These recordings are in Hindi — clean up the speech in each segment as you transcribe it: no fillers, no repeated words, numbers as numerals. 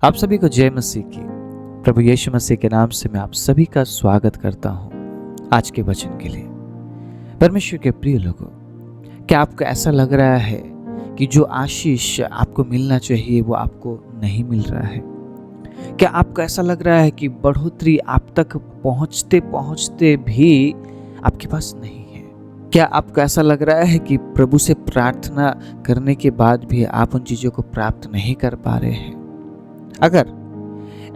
आप सभी को जय मसीह की। प्रभु यीशु मसीह के नाम से मैं आप सभी का स्वागत करता हूं आज के वचन के लिए। परमेश्वर के प्रिय लोगों, क्या आपको ऐसा लग रहा है कि जो आशीष आपको मिलना चाहिए वो आपको नहीं मिल रहा है? क्या आपको ऐसा लग रहा है कि बढ़ोतरी आप तक पहुंचते पहुंचते भी आपके पास नहीं है? क्या आपको ऐसा लग रहा है कि प्रभु से प्रार्थना करने के बाद भी आप उन चीज़ों को प्राप्त नहीं कर पा रहे हैं? अगर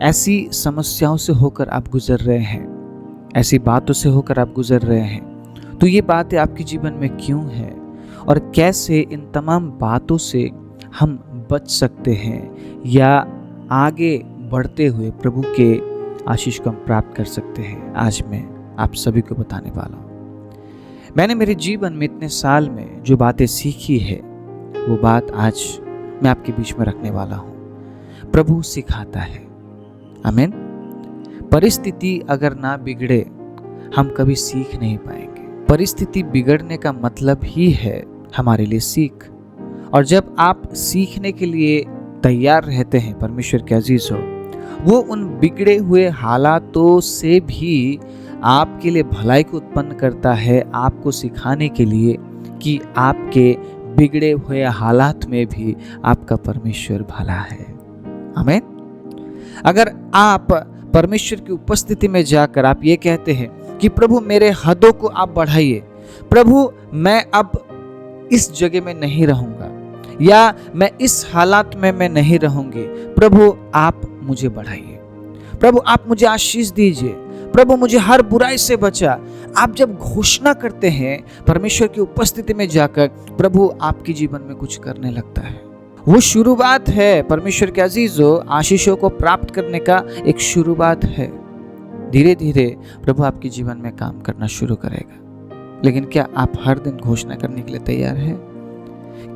ऐसी समस्याओं से होकर आप गुजर रहे हैं, ऐसी बातों से होकर आप गुजर रहे हैं, तो ये बातें आपके जीवन में क्यों है और कैसे इन तमाम बातों से हम बच सकते हैं या आगे बढ़ते हुए प्रभु के आशीष को हम प्राप्त कर सकते हैं, आज मैं आप सभी को बताने वाला हूँ। मैंने मेरे जीवन में इतने साल में जो बातें सीखी है वो बात आज मैं आपके बीच में रखने वाला हूँ। प्रभु सिखाता है, आमीन। परिस्थिति अगर ना बिगड़े हम कभी सीख नहीं पाएंगे। परिस्थिति बिगड़ने का मतलब ही है हमारे लिए सीख। और जब आप सीखने के लिए तैयार रहते हैं, परमेश्वर के अजीज हो, वो उन बिगड़े हुए हालातों से भी आपके लिए भलाई को उत्पन्न करता है, आपको सिखाने के लिए कि आपके बिगड़े हुए हालात में भी आपका परमेश्वर भला है, आमीन। अगर आप परमेश्वर की उपस्थिति में जाकर आप ये कहते हैं कि प्रभु मेरे हदों को आप बढ़ाइए, प्रभु मैं अब इस जगह में नहीं रहूंगा या मैं इस हालात में मैं नहीं रहूंगी, प्रभु आप मुझे बढ़ाइए, प्रभु आप मुझे आशीष दीजिए, प्रभु मुझे हर बुराई से बचा। आप जब घोषणा करते हैं परमेश्वर की उपस्थिति में जाकर, प्रभु आपके जीवन में कुछ करने लगता है। वो शुरुआत है, परमेश्वर के अजीजों, आशीषों को प्राप्त करने का एक शुरुआत है। धीरे धीरे प्रभु आपके जीवन में काम करना शुरू करेगा। लेकिन क्या आप हर दिन घोषणा करने के लिए तैयार हैं?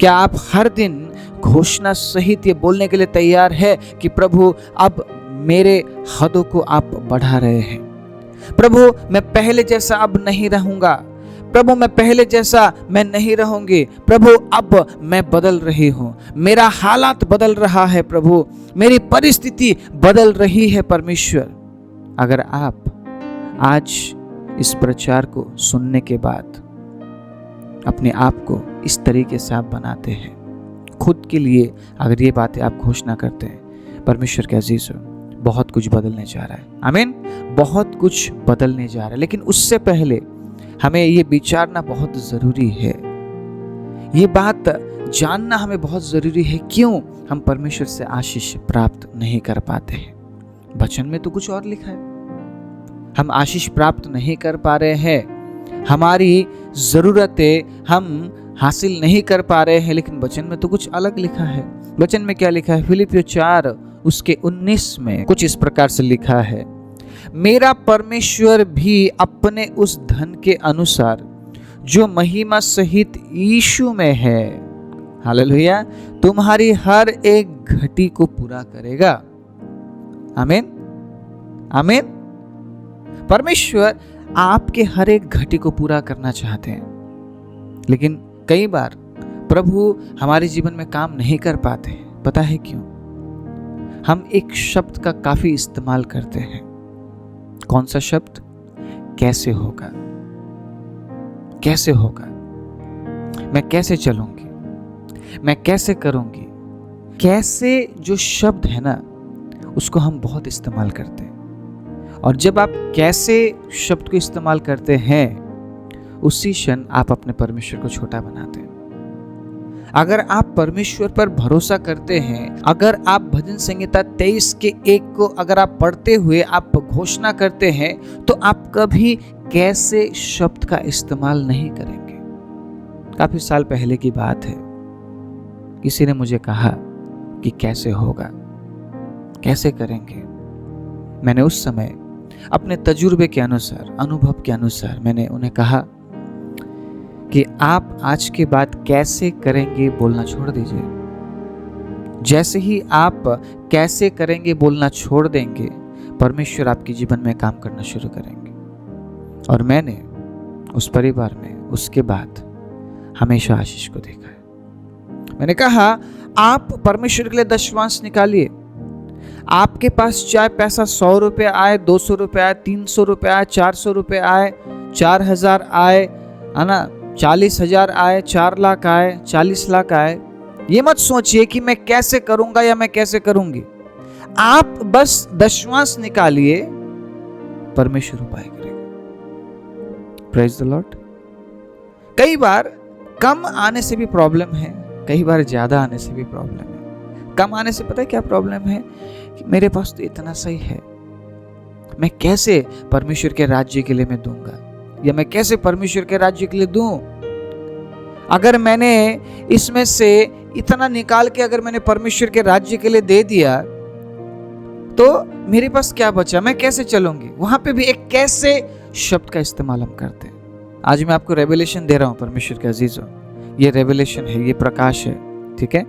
क्या आप हर दिन घोषणा सहित ये बोलने के लिए तैयार है कि प्रभु अब मेरे हदों को आप बढ़ा रहे हैं, प्रभु मैं पहले जैसा अब नहीं रहूंगा, प्रभु मैं पहले जैसा मैं नहीं रहूंगी, प्रभु अब मैं बदल रही हूं, मेरा हालात बदल रहा है, प्रभु मेरी परिस्थिति बदल रही है। परमेश्वर, अगर आप आज इस प्रचार को सुनने के बाद अपने आप को इस तरीके से आप बनाते हैं, खुद के लिए अगर ये बातें आप घोषणा करते हैं, परमेश्वर के अजीज हो, बहुत कुछ बदलने जा रहा है, आमीन। बहुत कुछ बदलने जा रहा है। लेकिन उससे पहले हमें ये विचारना बहुत जरूरी है, ये बात जानना हमें बहुत जरूरी है, क्यों हम परमेश्वर से आशीष प्राप्त नहीं कर पाते हैं। वचन में तो कुछ और लिखा है, हम आशीष प्राप्त नहीं कर पा रहे हैं, हमारी जरूरतें हम हासिल नहीं कर पा रहे हैं, लेकिन वचन में तो कुछ अलग लिखा है। वचन में क्या लिखा है? फिलिपियों 4 उसके 19 में कुछ इस प्रकार से लिखा है, मेरा परमेश्वर भी अपने उस धन के अनुसार जो महिमा सहित यीशु में है, हालेलुया, तुम्हारी हर एक घटी को पूरा करेगा, आमीन, आमीन। परमेश्वर आपके हर एक घटी को पूरा करना चाहते हैं, लेकिन कई बार प्रभु हमारे जीवन में काम नहीं कर पाते। पता है क्यों? हम एक शब्द का काफी इस्तेमाल करते हैं। कौन सा शब्द? कैसे होगा, कैसे होगा, मैं कैसे चलूंगी, मैं कैसे करूंगी। कैसे जो शब्द है ना, उसको हम बहुत इस्तेमाल करते हैं। और जब आप कैसे शब्द को इस्तेमाल करते हैं, उसी क्षण आप अपने परमेश्वर को छोटा बनाते हैं। अगर आप परमेश्वर पर भरोसा करते हैं, अगर आप भजन संहिता 23 के 1 को अगर आप पढ़ते हुए आप घोषणा करते हैं, तो आप कभी कैसे शब्द का इस्तेमाल नहीं करेंगे। काफी साल पहले की बात है, किसी ने मुझे कहा कि कैसे होगा, कैसे करेंगे। मैंने उस समय अपने तजुर्बे के अनुसार, अनुभव के अनुसार मैंने उन्हें कहा कि आप आज के बाद कैसे करेंगे बोलना छोड़ दीजिए। जैसे ही आप कैसे करेंगे बोलना छोड़ देंगे, परमेश्वर आपके जीवन में काम करना शुरू करेंगे। और मैंने उस परिवार में उसके बाद हमेशा आशीष को देखा है। मैंने कहा आप परमेश्वर के लिए दशवांश निकालिए, आपके पास चाहे पैसा 100 रुपये आए, 200 रुपये आए, 300 रुपये आए, 400 रुपये आए, 4,000 आए, है ना, 40,000 आए, 4 लाख आए, 40 लाख आए, ये मत सोचिए कि मैं कैसे करूंगा या मैं कैसे करूंगी। आप बस दशवांश निकालिए, परमेश्वर उपाय करेगा। Praise the Lord. कई बार कम आने से भी प्रॉब्लम है, कई बार ज्यादा आने से भी प्रॉब्लम है। कम आने से पता है क्या प्रॉब्लम है कि मेरे पास तो इतना सही है, मैं कैसे परमेश्वर के राज्य के लिए मैं दूंगा, या मैं कैसे परमेश्वर के राज्य के लिए दूं। अगर मैंने इसमें से इतना निकाल के अगर मैंने परमेश्वर के राज्य के लिए दे दिया तो मेरे पास क्या बचा, मैं कैसे चलूंगी। वहां पे भी एक कैसे शब्द का इस्तेमाल हम करते हैं। आज मैं आपको रेवलेशन दे रहा हूं परमेश्वर के अजीजों, ये रेवलेशन है, ये प्रकाश है, ठीक है।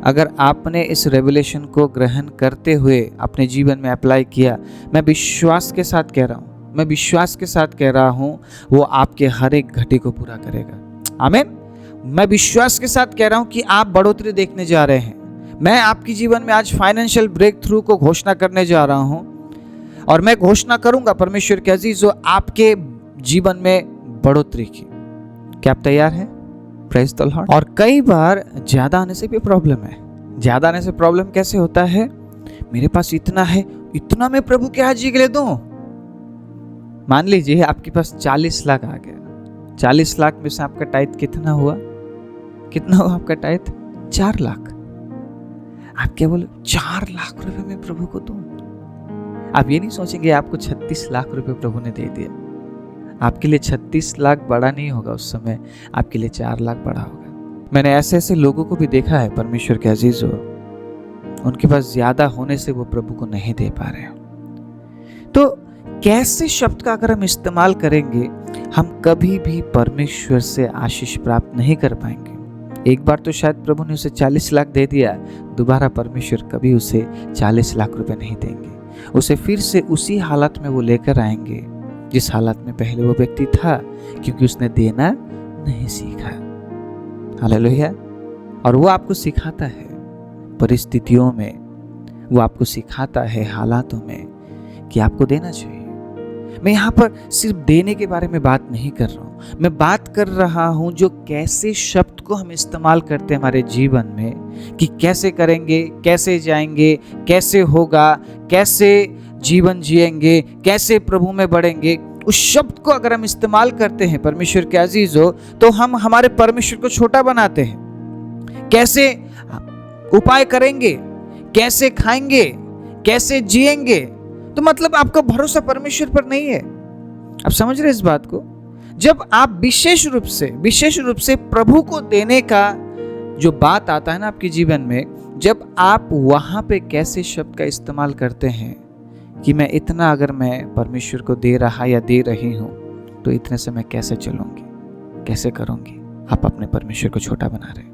अगर आपने इस रेवलेशन को ग्रहण करते हुए अपने जीवन में अप्लाई किया, मैं विश्वास के साथ कह रहा हूं, मैं विश्वास के साथ कह रहा हूं, वो आपके हर एक घटी को पूरा करेगा। आमीन। मैं विश्वास के साथ कह रहा हूं कि आप बढ़ोतरी देखने जा रहे हैं। मैं आपके जीवन में आज फाइनेंशियल ब्रेक थ्रू को घोषणा करने जा रहा हूं, और मैं घोषणा करूंगा परमेश्वर के अजीजों आपके जीवन में बढ़ोतरी की। क्या आप तैयार हैं? Praise the Lord. और कई बार ज्यादा आने से भी प्रॉब्लम है। ज्यादा आने से प्रॉब्लम कैसे होता है? मेरे पास इतना है, इतना मैं प्रभु के राज्य के लिए दूं। मान लीजिए आपके पास 40 लाख आ गया, 40 लाख में से आपका टाइथ कितना हुआ? कितना हुआ आपका टाइथ? 4 लाख। आप क्या बोले? 4 लाख रुपए मैं प्रभु को दूं। आप ये नहीं सोचेंगे आपको 36 लाख रुपए प्रभु ने दे दिया। आपके लिए 36 लाख बड़ा नहीं होगा उस समय, आपके लिए 4 लाख बड़ा होगा। मैंने ऐसे ऐसे लोगों को भी देखा है परमेश्वर के अजीजों, उनके पास ज्यादा होने से वो प्रभु को नहीं दे पा रहे। तो कैसे शब्द का अगर हम इस्तेमाल करेंगे, हम कभी भी परमेश्वर से आशीष प्राप्त नहीं कर पाएंगे। एक बार तो शायद प्रभु ने उसे 40 लाख दे दिया, दोबारा परमेश्वर कभी उसे 40 लाख रुपए नहीं देंगे। उसे फिर से उसी हालत में वो लेकर आएंगे जिस हालत में पहले वो व्यक्ति था, क्योंकि उसने देना नहीं सीखा। हालेलुया। और वो आपको सिखाता है परिस्थितियों में, वो आपको सिखाता है हालातों में कि आपको देना चाहिए। मैं यहाँ पर सिर्फ देने के बारे में बात नहीं कर रहा हूँ, मैं बात कर रहा हूँ जो कैसे शब्द को हम इस्तेमाल करते हैं हमारे जीवन में, कि कैसे करेंगे, कैसे जाएंगे, कैसे होगा, कैसे जीवन जिएंगे, कैसे प्रभु में बढ़ेंगे। उस शब्द को अगर हम इस्तेमाल करते हैं परमेश्वर के अजीजों, तो हम हमारे परमेश्वर को छोटा बनाते हैं। कैसे उपाय करेंगे, कैसे खाएंगे, कैसे जिएंगे, तो मतलब आपका भरोसा परमेश्वर पर नहीं है। आप समझ रहे इस बात को? जब आप विशेष रूप से प्रभु को देने का जो बात आता है ना आपके जीवन में, जब आप वहां पे कैसे शब्द का इस्तेमाल करते हैं कि मैं इतना अगर मैं परमेश्वर को दे रहा या दे रही हूं, तो इतने से मैं कैसे चलूंगी, कैसे करूंगी, आप अपने परमेश्वर को छोटा बना रहे।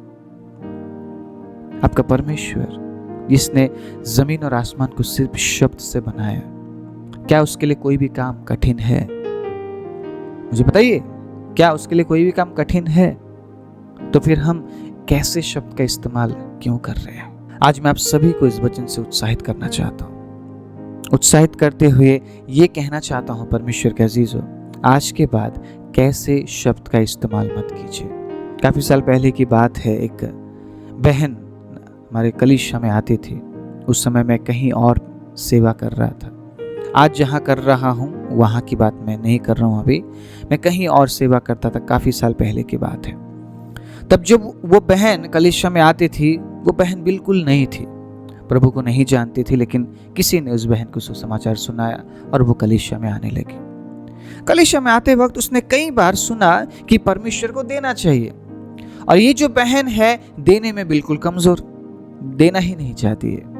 आपका परमेश्वर जिसने जमीन और आसमान को सिर्फ शब्द से बनाया, क्या उसके लिए कोई भी काम कठिन है? मुझे बताइए, क्या उसके लिए कोई भी काम कठिन है? तो फिर हम कैसे शब्द का इस्तेमाल क्यों कर रहे हैं? आज मैं आप सभी को इस वचन से उत्साहित करना चाहता हूं। उत्साहित करते हुए ये कहना चाहता हूं परमेश्वर के अजीजों, आज के बाद कैसे शब्द का इस्तेमाल मत कीजिए। काफी साल पहले की बात है, एक बहन हमारे कलीसिया में आती थी। उस समय मैं कहीं और सेवा कर रहा था। आज जहाँ कर रहा हूँ वहाँ की बात मैं नहीं कर रहा हूँ, अभी मैं कहीं और सेवा करता था। काफ़ी साल पहले की बात है। तब जब वो बहन कलीसिया में आती थी, वो बहन बिल्कुल नहीं थी, प्रभु को नहीं जानती थी, लेकिन किसी ने उस बहन को सुसमाचार सुनाया और वो कलीसिया में आने लगी। कलीसिया में आते वक्त उसने कई बार सुना कि परमेश्वर को देना चाहिए, और ये जो बहन है देने में बिल्कुल कमजोर, देना ही नहीं चाहती है।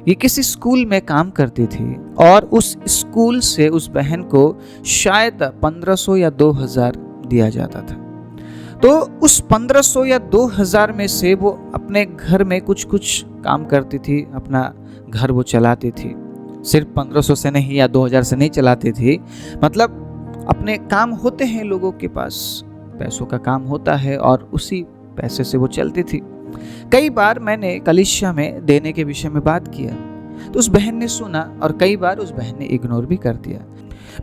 ये किसी स्कूल में काम करती थी और उस स्कूल से उस बहन को शायद 1500 या 2000 दिया जाता था। तो उस 1500 या 2000 में से वो अपने घर में कुछ कुछ काम करती थी, अपना घर वो चलाती थी। सिर्फ 1500 से नहीं या 2000 से नहीं चलाती थी, मतलब अपने काम होते हैं, लोगों के पास पैसों का काम होता है और उसी पैसे से वो चलती थी। कई बार मैंने कलीसिया में देने के विषय में बात किया तो उस बहन ने सुना और कई बार उस बहन ने इग्नोर भी कर दिया।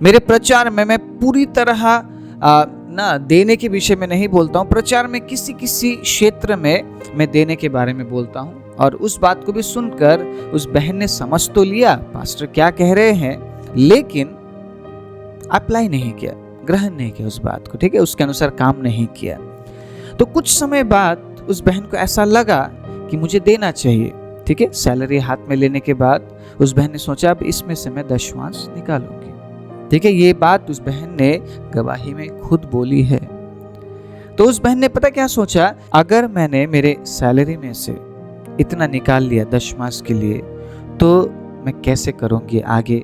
मेरे प्रचार में मैं पूरी तरह ना देने के विषय में नहीं बोलता हूँ, प्रचार में किसी किसी क्षेत्र में मैं देने के बारे में बोलता हूँ। और उस बात को भी सुनकर उस बहन ने समझ तो लिया पास्टर क्या कह रहे हैं, लेकिन अप्लाई नहीं किया, ग्रहण नहीं किया उस बात को, ठीक है, उसके अनुसार काम नहीं किया। तो कुछ समय बाद उस बहन को ऐसा लगा कि मुझे देना चाहिए, ठीक है। सैलरी हाथ में लेने के बाद उस बहन ने सोचा अब इसमें से मैं दशमांश निकालूंगी, ठीक है। ये बात उस बहन ने गवाही में खुद बोली है। तो उस बहन ने पता क्या सोचा, अगर मैंने मेरे सैलरी में से इतना निकाल लिया दशमांश के लिए, तो मैं कैसे करूंगी आगे,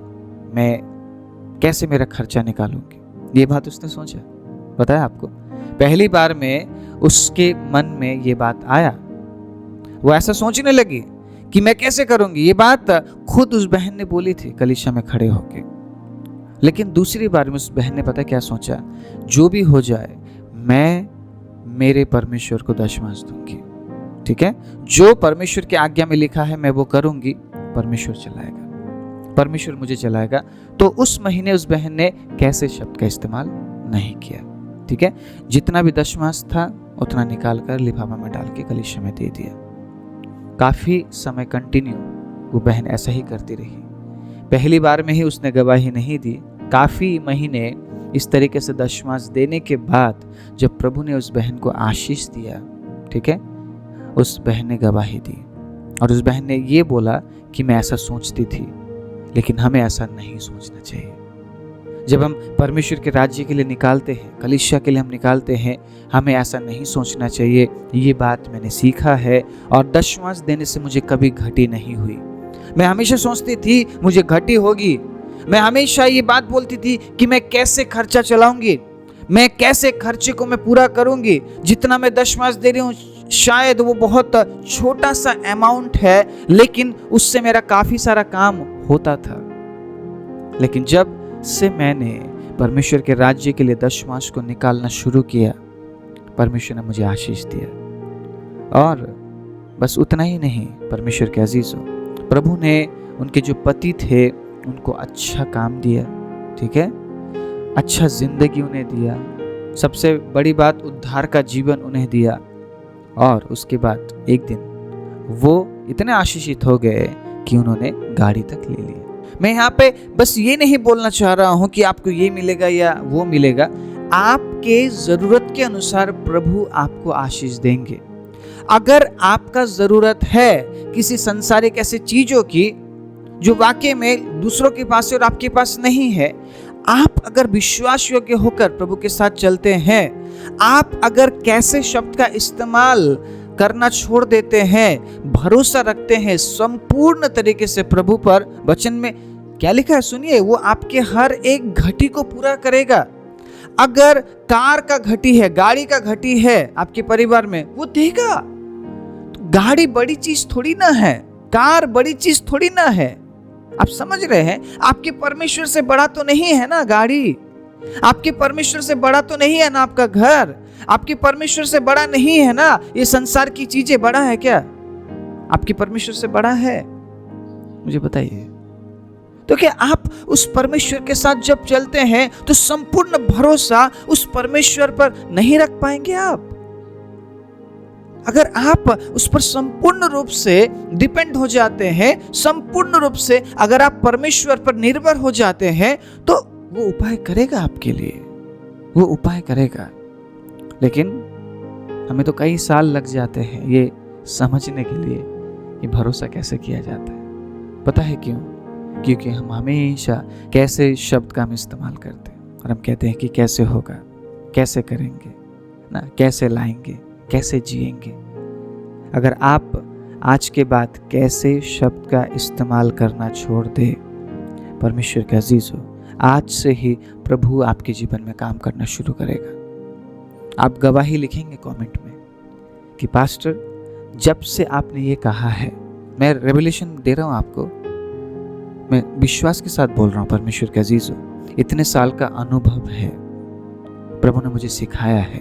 मैं कैसे मेरा खर्चा निकालूंगी। ये बात उसने सोचा, बताया आपको। पहली बार में उसके मन में ये बात आया, वो ऐसा सोचने लगी कि मैं कैसे करूंगी। ये बात खुद उस बहन ने बोली थी कलीसिया में खड़े होके। लेकिन दूसरी बार में उस बहन ने पता क्या सोचा, जो भी हो जाए मैं मेरे परमेश्वर को दशमांश दूंगी, ठीक है। जो परमेश्वर की आज्ञा में लिखा है मैं वो करूंगी, परमेश्वर चलाएगा, परमेश्वर मुझे चलाएगा। तो उस महीने उस बहन ने कैसे शब्द का इस्तेमाल नहीं किया, ठीक है। जितना भी दशमांश था उतना निकाल कर लिफाफा में डाल के कलीसिया में दे दिया। काफी समय कंटिन्यू वो बहन ऐसा ही करती रही। पहली बार में ही उसने गवाही नहीं दी। काफी महीने इस तरीके से दशमांश देने के बाद जब प्रभु ने उस बहन को आशीष दिया, ठीक है, उस बहन ने गवाही दी और उस बहन ने ये बोला कि मैं ऐसा सोचती थी, लेकिन हमें ऐसा नहीं सोचना चाहिए। जब हम परमेश्वर के राज्य के लिए निकालते हैं, कलीसिया के लिए हम निकालते हैं, हमें ऐसा नहीं सोचना चाहिए। ये बात मैंने सीखा है और दशमांश देने से मुझे कभी घटी नहीं हुई। मैं हमेशा सोचती थी मुझे घटी होगी। मैं हमेशा ये बात बोलती थी कि मैं कैसे खर्चा चलाऊंगी, मैं कैसे खर्चे को मैं पूरा करूंगी। जितना मैं दशमांश दे रही हूँ शायद वो बहुत छोटा सा अमाउंट है, लेकिन उससे मेरा काफी सारा काम होता था। लेकिन जब से मैंने परमेश्वर के राज्य के लिए दशमांश को निकालना शुरू किया, परमेश्वर ने मुझे आशीष दिया। और बस उतना ही नहीं, परमेश्वर के अजीजों, प्रभु ने उनके जो पति थे उनको अच्छा काम दिया, ठीक है, अच्छा जिंदगी उन्हें दिया। सबसे बड़ी बात, उद्धार का जीवन उन्हें दिया। और उसके बाद एक दिन वो इतने आशीषित हो गए कि उन्होंने गाड़ी तक ले ली। मैं यहाँ पे बस ये नहीं बोलना चाह रहा हूँ कि आपको ये मिलेगा या वो मिलेगा। आपके जरूरत के अनुसार प्रभु आपको आशीष देंगे। अगर आपका जरूरत है किसी संसारिक ऐसे चीजों की जो वाकई में दूसरों के पास है और आपके पास नहीं है, आप अगर विश्वास योग्य होकर प्रभु के साथ चलते हैं, आप अगर कैसे शब्द का इस्तेमाल करना छोड़ देते हैं, भरोसा रखते हैं संपूर्ण तरीके से प्रभु पर, वचन में क्या लिखा है सुनिए, वो आपके हर एक घटी को पूरा करेगा। अगर कार का घटी है, गाड़ी का घटी है आपके परिवार में, वो देगा। तो गाड़ी बड़ी चीज थोड़ी ना है, कार बड़ी चीज थोड़ी ना है। आप समझ रहे हैं, आपके परमेश्वर से बड़ा तो नहीं है ना गाड़ी, आपके परमेश्वर से बड़ा तो नहीं है ना आपका घर, आपके परमेश्वर से बड़ा नहीं है ना ये संसार की चीजें। बड़ा है क्या? आपके परमेश्वर से बड़ा है? मुझे बताइए। तो क्या आप उस परमेश्वर के साथ जब चलते हैं तो संपूर्ण भरोसा उस परमेश्वर पर नहीं रख पाएंगे आप? अगर आप उस पर संपूर्ण रूप से डिपेंड हो जाते हैं, संपूर्ण रूप से अगर आप परमेश्वर पर निर्भर हो जाते हैं, तो वो उपाय करेगा आपके लिए, वो उपाय करेगा। लेकिन हमें तो कई साल लग जाते हैं ये समझने के लिए कि भरोसा कैसे किया जाता है। पता है क्यों? क्योंकि हम हमेशा कैसे शब्द का हम इस्तेमाल करते हैं और हम कहते हैं कि कैसे होगा, कैसे करेंगे ना, कैसे लाएंगे, कैसे जिएंगे। अगर आप आज के बाद कैसे शब्द का इस्तेमाल करना छोड़ दे, परमेश्वर के अजीज हो, आज से ही प्रभु आपके जीवन में काम करना शुरू करेगा। आप गवाही लिखेंगे कमेंट में कि पास्टर जब से आपने ये कहा है, मैं रेवलेशन दे रहा हूँ आपको, मैं विश्वास के साथ बोल रहा हूँ परमेश्वर के अजीज हो, इतने साल का अनुभव है, प्रभु ने मुझे सिखाया है,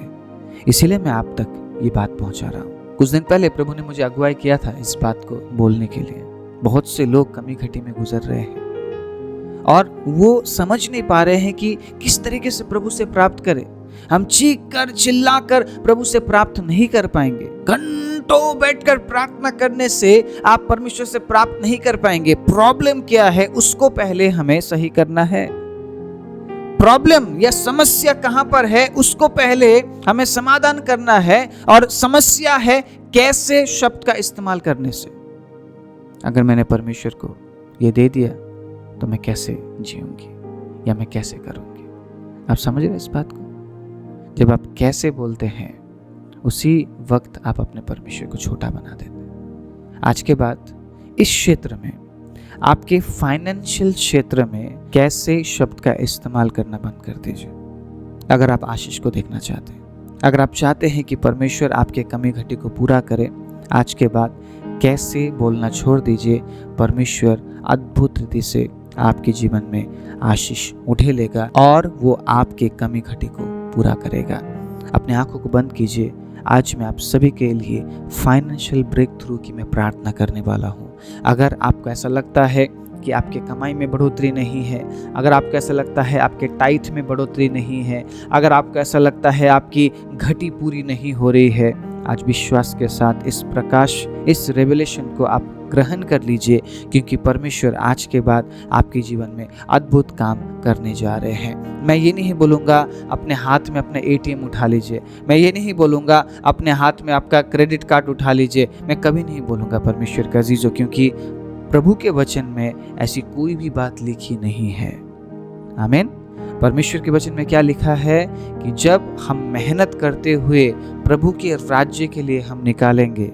इसीलिए मैं आप तक ये बात पहुंचा रहा हूँ। कुछ दिन पहले प्रभु ने मुझे अगुवाई किया था इस बात को बोलने के लिए, बहुत से लोग कमी घटी में गुजर रहे हैं और वो समझ नहीं पा रहे हैं कि किस तरीके से प्रभु से प्राप्त करें। हम चीख कर चिल्ला कर प्रभु से प्राप्त नहीं कर पाएंगे। घंटों बैठकर प्रार्थना करने से आप परमेश्वर से प्राप्त नहीं कर पाएंगे। प्रॉब्लम क्या है उसको पहले हमें सही करना है। प्रॉब्लम या समस्या कहां पर है उसको पहले हमें समाधान करना है। और समस्या है कैसे शब्द का इस्तेमाल करने से। अगर मैंने परमेश्वर को ये दे दिया तो मैं कैसे जीऊंगी या मैं कैसे करूंगी। आप समझ रहे इस बात को? जब आप कैसे बोलते हैं उसी वक्त आप अपने परमेश्वर को छोटा बना देते हैं। आज के बाद इस क्षेत्र में, आपके फाइनेंशियल क्षेत्र में कैसे शब्द का इस्तेमाल करना बंद कर दीजिए। अगर आप आशीष को देखना चाहते हैं, अगर आप चाहते हैं कि परमेश्वर आपके कमी घटी को पूरा करे, आज के बाद कैसे बोलना छोड़ दीजिए। परमेश्वर अद्भुत रीति से आपके जीवन में आशीष उठे लेगा और वो आपके कमी घटी को पूरा करेगा। अपने आंखों को बंद कीजिए। आज मैं आप सभी के लिए फाइनेंशियल ब्रेक थ्रू की मैं प्रार्थना करने वाला हूँ। अगर आपको ऐसा लगता है कि आपके कमाई में बढ़ोतरी नहीं है, अगर आपको ऐसा लगता है आपके टाइट में बढ़ोतरी नहीं है, अगर आपको ऐसा लगता है आपकी घटी पूरी नहीं हो रही है, आज विश्वास के साथ इस प्रकाश, इस रेवलेशन को आप ग्रहण कर लीजिए, क्योंकि परमेश्वर आज के बाद आपके जीवन में अद्भुत काम करने जा रहे हैं। मैं ये नहीं बोलूँगा अपने हाथ में अपना ATM उठा लीजिए, मैं ये नहीं बोलूँगा अपने हाथ में आपका क्रेडिट कार्ड उठा लीजिए, मैं कभी नहीं बोलूँगा परमेश्वर का अजीजों, क्योंकि प्रभु के वचन में ऐसी कोई भी बात लिखी नहीं है। आमीन। परमेश्वर के वचन में क्या लिखा है कि जब हम मेहनत करते हुए प्रभु के राज्य के लिए हम निकालेंगे,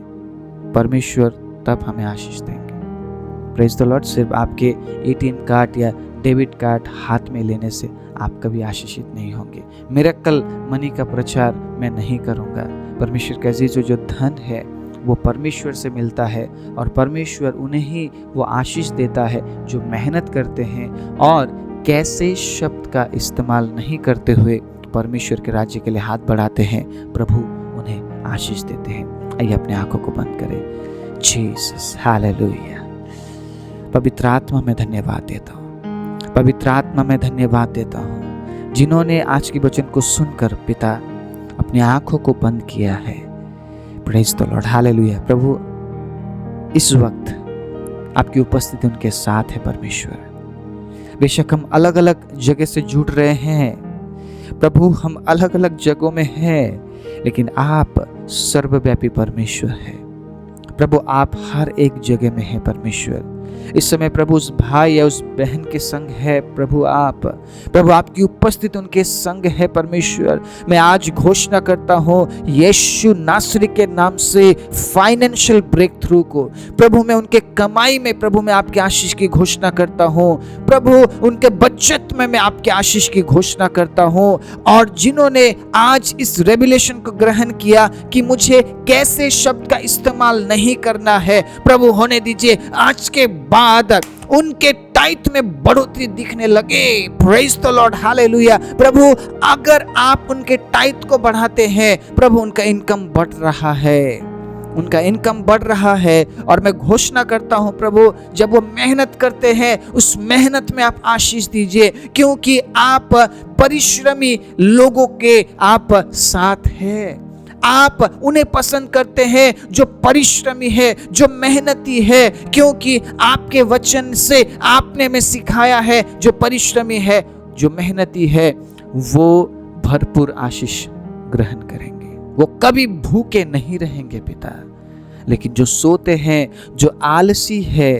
परमेश्वर तब हमें आशीष देंगे। Praise the Lord. सिर्फ आपके ATM कार्ड या डेबिट कार्ड हाथ में लेने से आप कभी आशीषित नहीं होंगे। मिरेकल मनी का प्रचार मैं नहीं करूँगा। परमेश्वर का अजीजों, जो धन है वो परमेश्वर से मिलता है और परमेश्वर उन्हें ही वो आशीष देता है जो मेहनत करते हैं और कैसे शब्द का इस्तेमाल नहीं करते हुए परमेश्वर के राज्य के लिए हाथ बढ़ाते हैं, प्रभु उन्हें आशीष देते हैं। आइए अपने आंखों को बंद करें। Jesus, hallelujah. पवित्र आत्मा में धन्यवाद देता हूँ, पवित्र आत्मा में धन्यवाद देता हूँ जिन्होंने आज के वचन को सुनकर पिता अपनी आंखों को बंद किया है। Praise the lord, hallelujah. प्रभु इस वक्त आपकी उपस्थिति उनके साथ है। परमेश्वर बेशक हम अलग अलग जगह से जुड़ रहे हैं प्रभु, हम अलग अलग जगहों में हैं, लेकिन आप सर्वव्यापी परमेश्वर हैं प्रभु। आप हर एक जगह में हैं परमेश्वर। इस समय प्रभु उस भाई या उस बहन के संग है प्रभु, प्रभु आपकी उपस्थिति उनके संग है परमेश्वर। मैं आज घोषणा करता हूँ यीशु नासरी के नाम से फाइनेंशियल ब्रेक थ्रू को प्रभु मैं उनके कमाई में प्रभु मैं आपके आशीष की घोषणा करता हूँ प्रभु। उनके बचत में मैं आपके आशीष की घोषणा करता हूँ। और जिन्होंने आज इस रेवलेशन को ग्रहण किया कि मुझे कैसे शब्द का इस्तेमाल नहीं करना है, प्रभु होने दीजिए आज के बाद उनके टाइट में बढ़ोतरी दिखने लगे। Praise the lord, hallelujah. प्रभु अगर आप उनके टाइट को बढ़ाते हैं प्रभु, उनका इनकम बढ़ रहा है, उनका इनकम बढ़ रहा है। और मैं घोषणा करता हूं प्रभु, जब वो मेहनत करते हैं उस मेहनत में आप आशीष दीजिए, क्योंकि आप परिश्रमी लोगों के आप साथ हैं। आप उन्हें पसंद करते हैं जो परिश्रमी है, जो मेहनती है, क्योंकि आपके वचन से आपने में सिखाया है जो परिश्रमी है, जो मेहनती है, वो भरपूर आशीष ग्रहण करेंगे। वो कभी भूखे नहीं रहेंगे पिता, लेकिन जो सोते हैं, जो आलसी है,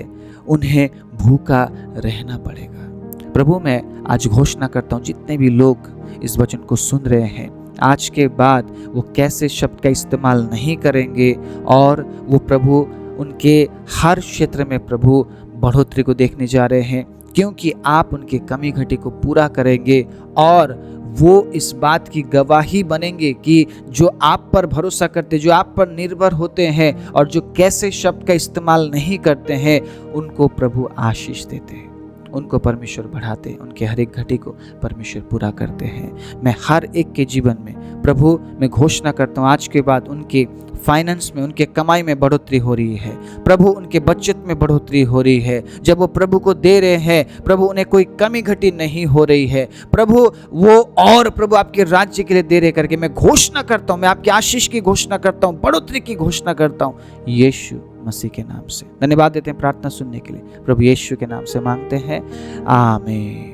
उन्हें भूखा रहना पड़ेगा। प्रभु मैं आज घोषणा करता हूँ जितने भी लोग इस वचन को सुन रहे हैं, आज के बाद वो कैसे शब्द का इस्तेमाल नहीं करेंगे और वो प्रभु उनके हर क्षेत्र में प्रभु बढ़ोतरी को देखने जा रहे हैं, क्योंकि आप उनके कमी घटी को पूरा करेंगे और वो इस बात की गवाही बनेंगे कि जो आप पर भरोसा करते, जो आप पर निर्भर होते हैं और जो कैसे शब्द का इस्तेमाल नहीं करते हैं, उनको प्रभु आशीष देते हैं, उनको परमेश्वर बढ़ाते हैं, उनके हर एक घटी को परमेश्वर पूरा करते हैं। मैं हर एक के जीवन में प्रभु मैं घोषणा करता हूँ आज के बाद उनके फाइनेंस में, उनके कमाई में बढ़ोतरी हो रही है प्रभु, उनके बचत में बढ़ोतरी हो रही है। जब वो प्रभु को दे रहे हैं प्रभु, उन्हें कोई कमी घटी नहीं हो रही है प्रभु। वो और प्रभु आपके राज्य के लिए दे रहे करके मैं घोषणा करता हूँ, मैं आपकी आशीष की घोषणा करता हूँ, बढ़ोतरी की घोषणा करता हूँ यीशु मसीह के नाम से। धन्यवाद देते हैं प्रार्थना सुनने के लिए, प्रभु यीशु के नाम से मांगते हैं, आमीन।